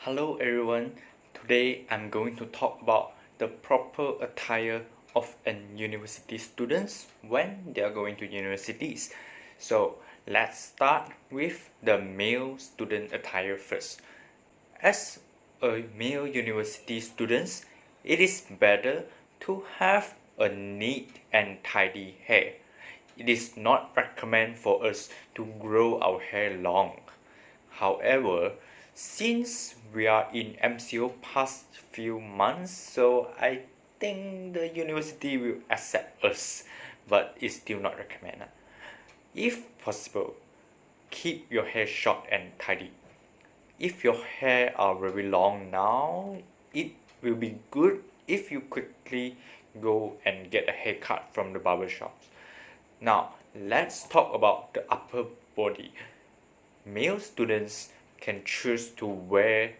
Hello everyone, today I'm going to talk about the proper attire of an university students when they are going to universities. So let's start with the male student attire first. As a male university students, it is better to have a neat and tidy hair. It is not recommended for us to grow our hair long. However, since we are in MCO past few months, so I think the university will accept us, but it's still not recommended. If possible, keep your hair short and tidy. If your hair are very long now, it will be good if you quickly go and get a haircut from the barber shops. Now, let's talk about the upper body. Male students can choose to wear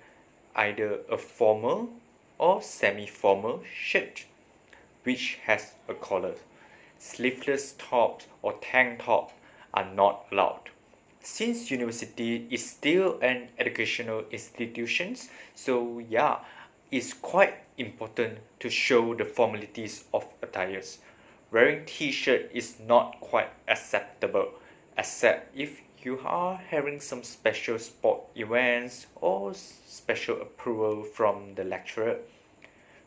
either a formal or semi-formal shirt which has a collar. Sleeveless tops or tank top are not allowed. Since university is still an educational institution, so yeah, it's quite important to show the formalities of attires. Wearing t-shirt is not quite acceptable, except if you are having some special sport events or special approval from the lecturer.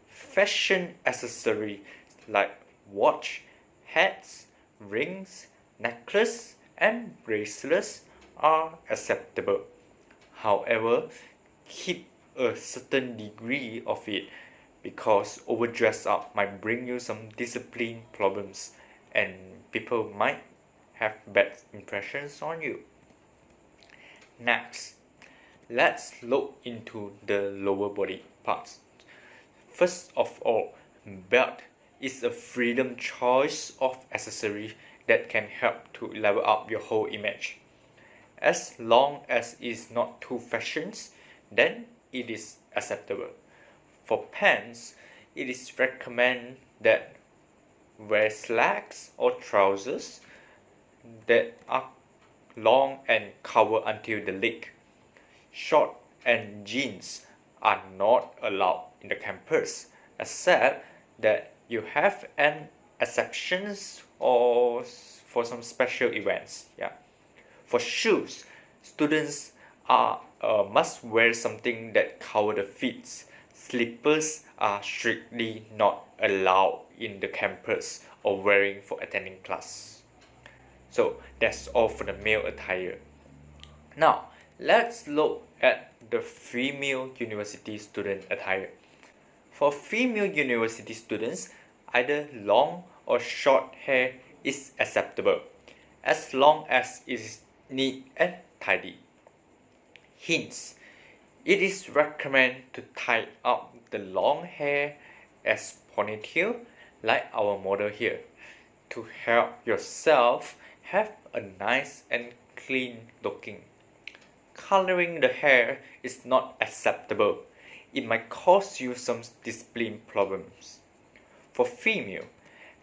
Fashion accessories like watch, hats, rings, necklace, and bracelets are acceptable. However, keep a certain degree of it because overdress up might bring you some discipline problems and people might have bad impressions on you. Next, let's look into the lower body parts. First of all, belt is a freedom choice of accessory that can help to level up your whole image. As long as it's not too fashions, then it is acceptable. For pants, it is recommended that wear slacks or trousers that are long and cover until the leg. Short and jeans are not allowed in the campus except that you have an exceptions or for some special events. For shoes, students must wear something that cover the feet. Slippers are strictly not allowed in the campus or wearing for attending class. So that's all for the male attire. Now let's look at the female university student attire. For female university students, either long or short hair is acceptable as long as it is neat and tidy. Hints: it is recommended to tie up the long hair as ponytail like our model here to help yourself have a nice and clean looking. Coloring the hair is not acceptable. It might cause you some discipline problems. For female,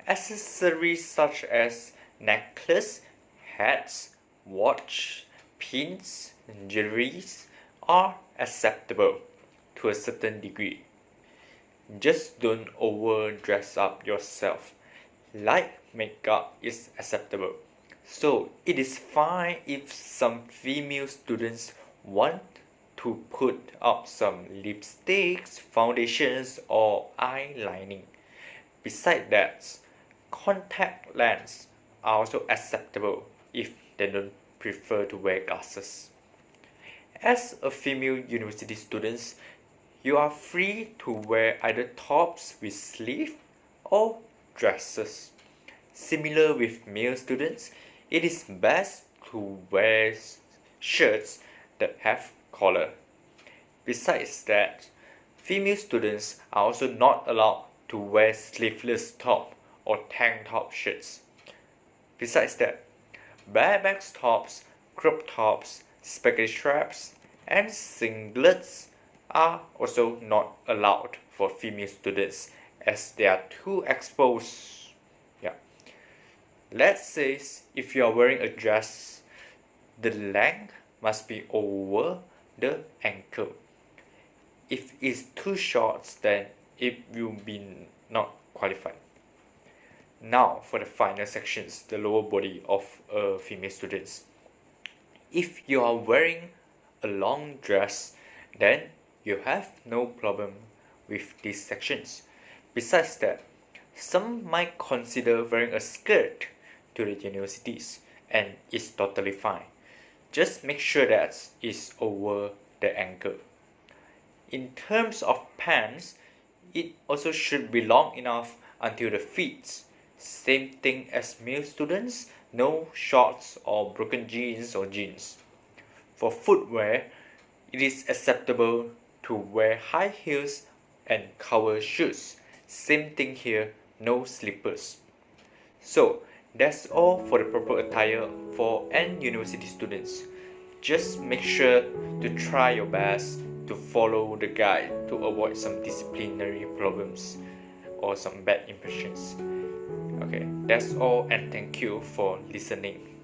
accessories such as necklace, hats, watch, pins, and jewelries are acceptable to a certain degree. Just don't overdress up yourself. Light makeup is acceptable. So it is fine if some female students want to put up some lipsticks, foundations, or eyelining. Besides that, contact lenses are also acceptable if they don't prefer to wear glasses. As a female university student, you are free to wear either tops with sleeve or dresses. Similar with male students, it is best to wear shirts that have collar. Besides that, female students are also not allowed to wear sleeveless top or tank top shirts. Besides that, bareback tops, crop tops, spaghetti straps, and singlets are also not allowed for female students as they are too exposed. Let's say if you are wearing a dress, the length must be over the ankle. If it's too short, then it will be not qualified. Now for the final sections, the lower body of a female student. If you are wearing a long dress, then you have no problem with these sections. Besides that, some might consider wearing a skirt to the universities, and it's totally fine. Just make sure that it's over the ankle. In terms of pants, it also should be long enough until the feet. Same thing as male students, no shorts or broken jeans or jeans. For footwear, it is acceptable to wear high heels and cover shoes. Same thing here, no slippers. So that's all for the proper attire for any university students. Just make sure to try your best to follow the guide to avoid some disciplinary problems or some bad impressions. Okay, that's all, and thank you for listening.